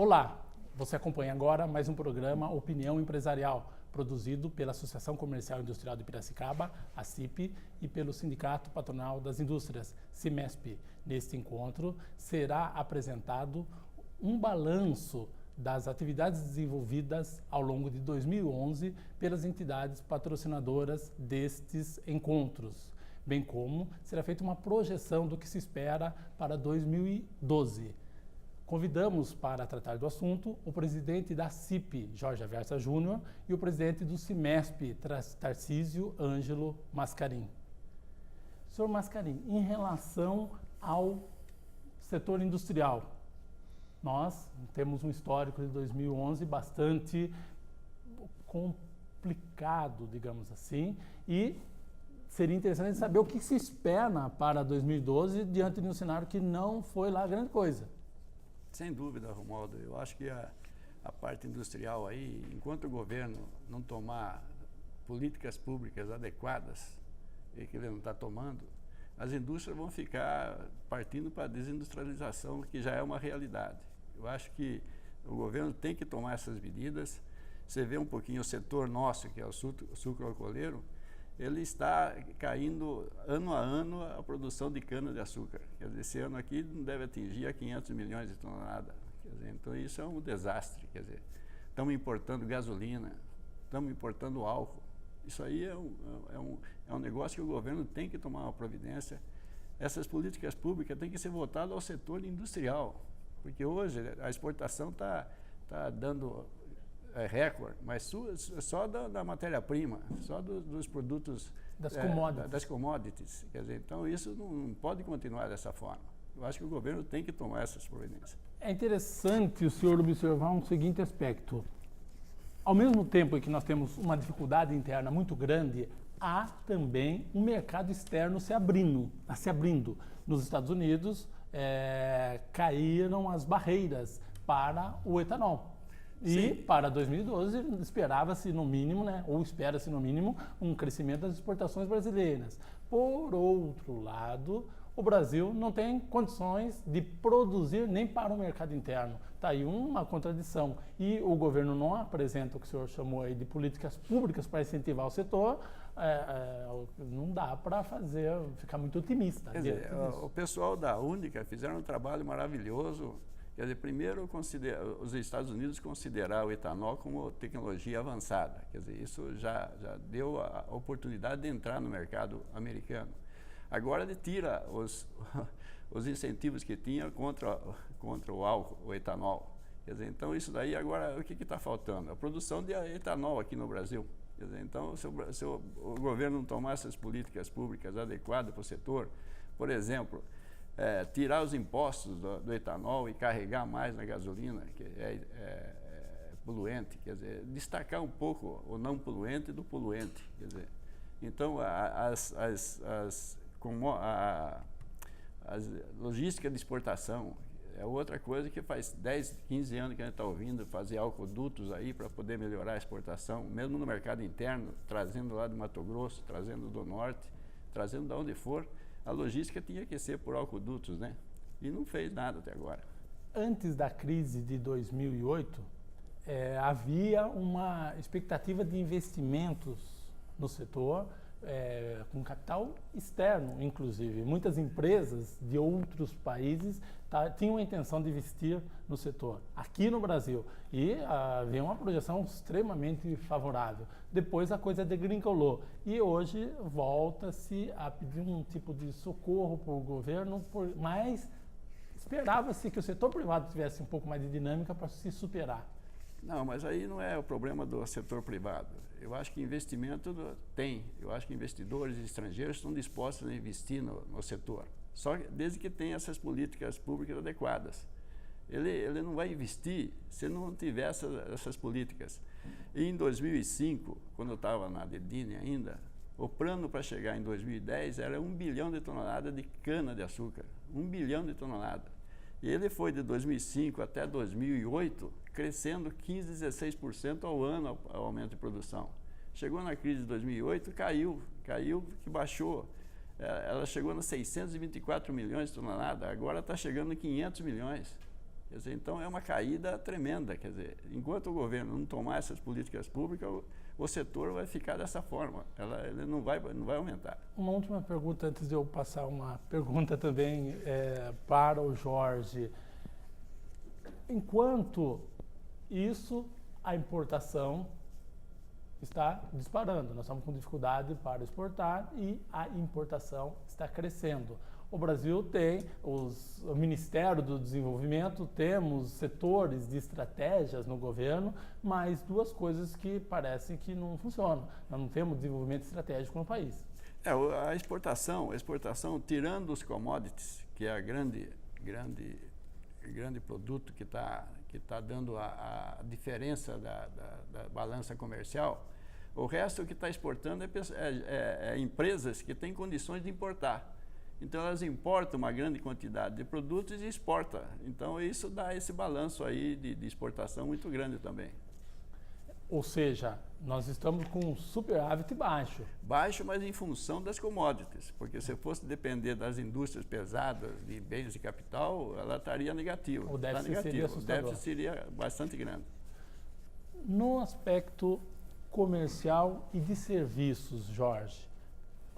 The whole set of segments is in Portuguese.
Olá, você acompanha agora mais um programa Opinião Empresarial, produzido pela Associação Comercial e Industrial de Piracicaba, a CIP, e pelo Sindicato Patronal das Indústrias, CIMESP. Neste encontro será apresentado um balanço das atividades desenvolvidas ao longo de 2011 pelas entidades patrocinadoras destes encontros, bem como será feita uma projeção do que se espera para 2012. Convidamos para tratar do assunto o presidente da CIP, Jorge Aversa Júnior, e o presidente do CIMESP, Tarcísio Ângelo Mascarim. Senhor Mascarim, em relação ao setor industrial, nós temos um histórico de 2011 bastante complicado, digamos assim, e seria interessante saber o que se espera para 2012 diante de um cenário que não foi lá grande coisa. Sem dúvida, Romualdo. Eu acho que a parte industrial aí, enquanto o governo não tomar políticas públicas adequadas, e que ele não está tomando, as indústrias vão ficar partindo para a desindustrialização, que já é uma realidade. Eu acho que o governo tem que tomar essas medidas. Você vê um pouquinho o setor nosso, que é o sucro-alcooleiro, ele está caindo ano a ano a produção de cana-de-açúcar. Quer dizer, esse ano aqui não deve atingir a 500 milhões de toneladas. Quer dizer, então isso é um desastre. Quer dizer, estamos importando gasolina, estamos importando álcool. Isso aí é um negócio que o governo tem que tomar uma providência. Essas políticas públicas têm que ser voltadas ao setor industrial, porque hoje a exportação está dando recorde, mas só da matéria-prima, só dos produtos das commodities. Quer dizer, então isso não pode continuar dessa forma. Eu acho que o governo tem que tomar essas providências. É interessante o senhor observar um seguinte aspecto. Ao mesmo tempo que nós temos uma dificuldade interna muito grande, há também um mercado externo se abrindo. Nos Estados Unidos, caíram as barreiras para o etanol. E sim, para 2012 esperava-se no mínimo, ou espera-se no mínimo, um crescimento das exportações brasileiras. Por outro lado, o Brasil não tem condições de produzir nem para o mercado interno. Está aí uma contradição. E o governo não apresenta o que o senhor chamou aí de políticas públicas para incentivar o setor. Não dá para ficar muito otimista. Quer dizer, o pessoal da Única fizeram um trabalho maravilhoso. Quer dizer, primeiro, os Estados Unidos consideraram o etanol como tecnologia avançada. Quer dizer, isso já deu a oportunidade de entrar no mercado americano. Agora ele tira os incentivos que tinha contra o álcool, o etanol. Quer dizer, então isso daí agora, o que está faltando? A produção de etanol aqui no Brasil. Quer dizer, então, se o governo não tomar essas políticas públicas adequadas para o setor, por exemplo, tirar os impostos do etanol e carregar mais na gasolina, que é poluente, quer dizer, destacar um pouco o não poluente do poluente, quer dizer. Então, a logística de exportação é outra coisa que faz 10, 15 anos que a gente está ouvindo fazer alcodutos aí para poder melhorar a exportação, mesmo no mercado interno, trazendo lá do Mato Grosso, trazendo do Norte, trazendo de onde for. A logística tinha que ser por alcodutos, né? E não fez nada até agora. Antes da crise de 2008, havia uma expectativa de investimentos no setor, com capital externo, inclusive. Muitas empresas de outros países tinham a intenção de investir no setor, aqui no Brasil. E havia uma projeção extremamente favorável. Depois a coisa degringolou. E hoje volta-se a pedir um tipo de socorro para o governo, mas esperava-se que o setor privado tivesse um pouco mais de dinâmica para se superar. Não, mas aí não é o problema do setor privado. Eu acho que investimento tem. Eu acho que investidores estrangeiros estão dispostos a investir no setor. Só desde que tenha essas políticas públicas adequadas. Ele não vai investir se não tiver essas políticas. E em 2005, quando eu estava na Dedini ainda, o plano para chegar em 2010 era 1 bilhão de toneladas de cana-de-açúcar. 1 bilhão de toneladas. E ele foi de 2005 até 2008 crescendo 15%, 16% ao ano ao aumento de produção. Chegou na crise de 2008, caiu, que baixou. Ela chegou a 624 milhões de toneladas, agora está chegando a 500 milhões. Quer dizer, então é uma caída tremenda. Quer dizer, enquanto o governo não tomar essas políticas públicas, o setor vai ficar dessa forma, ele não vai aumentar. Uma última pergunta, antes de eu passar uma pergunta também para o Jorge. Enquanto isso, a importação está disparando. Nós estamos com dificuldade para exportar e a importação está crescendo. O Brasil tem o Ministério do Desenvolvimento, temos setores de estratégias no governo, mas duas coisas que parecem que não funcionam. Nós não temos desenvolvimento estratégico no país. A exportação, tirando os commodities, que é o grande produto que está dando a diferença da balança comercial, o resto que está exportando é empresas que têm condições de importar. Então, elas importam uma grande quantidade de produtos e exportam. Então, isso dá esse balanço aí de exportação muito grande também. Ou seja, nós estamos com um superávit baixo. Baixo, mas em função das commodities. Porque se fosse depender das indústrias pesadas, de bens de capital, ela estaria negativa. O déficit seria assustador. O déficit seria bastante grande. No aspecto comercial e de serviços, Jorge,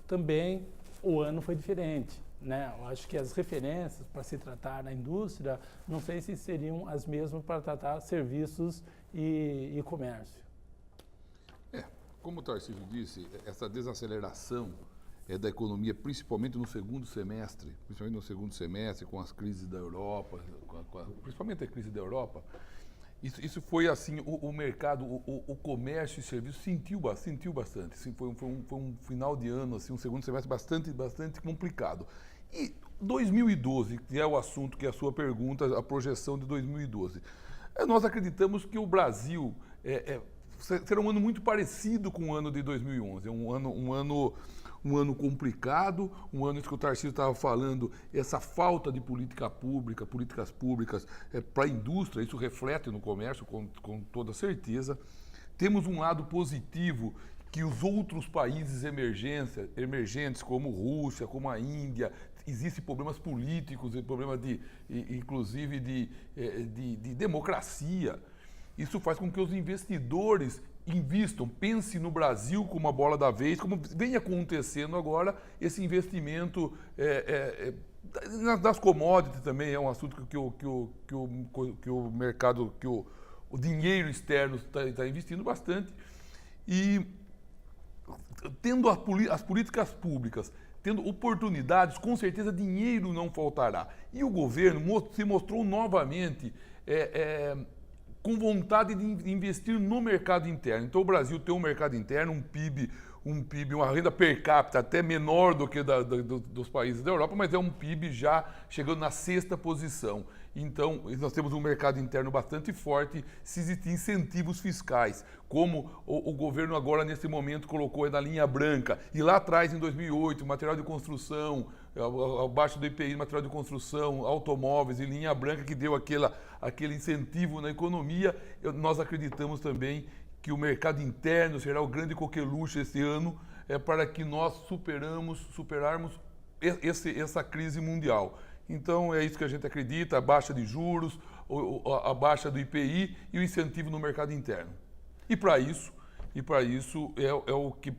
também o ano foi diferente, né? Eu acho que as referências para se tratar na indústria, não sei se seriam as mesmas para tratar serviços e comércio. Como o Tarcísio disse, essa desaceleração da economia, principalmente no segundo semestre, com as crises da Europa, principalmente a crise da Europa, isso foi assim, o mercado, o comércio e serviços sentiu bastante. Assim, foi um final de ano, assim, um segundo semestre bastante complicado. E 2012, que é o assunto, que é a sua pergunta, a projeção de 2012. Nós acreditamos que o Brasil será um ano muito parecido com o ano de 2011. É um ano complicado, um ano que o Tarcísio estava falando, essa falta de políticas públicas para a indústria, isso reflete no comércio com toda certeza. Temos um lado positivo, que os outros países emergentes, como Rússia, como a Índia, existem problemas políticos, problemas inclusive de democracia. Isso faz com que os investidores invistam, pense no Brasil como a bola da vez, como vem acontecendo agora, esse investimento nas commodities também é um assunto que o mercado, que o dinheiro externo está investindo bastante. E tendo as políticas públicas, tendo oportunidades, com certeza dinheiro não faltará. E o governo se mostrou novamente com vontade de investir no mercado interno. Então o Brasil tem um mercado interno, um PIB, uma renda per capita até menor do que dos países da Europa, mas é um PIB já chegando na 6ª posição. Então, nós temos um mercado interno bastante forte, se existem incentivos fiscais, como o governo agora, nesse momento, colocou na linha branca. E lá atrás, em 2008, material de construção, abaixo do IPI, material de construção, automóveis e linha branca, que deu aquele incentivo na economia. Nós acreditamos também que o mercado interno será o grande coqueluche esse ano, para que nós superarmos essa crise mundial. Então, é isso que a gente acredita, a baixa de juros, a baixa do IPI e o incentivo no mercado interno. E para isso é o que,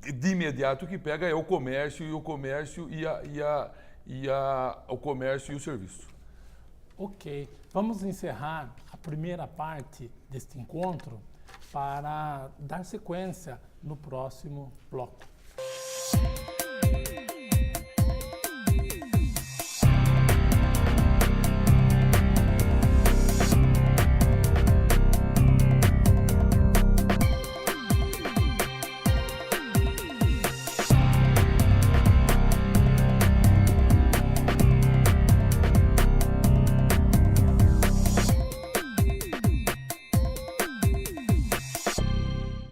de imediato, o que pega é o comércio e o comércio e o serviço. Ok. Vamos encerrar a primeira parte deste encontro para dar sequência no próximo bloco.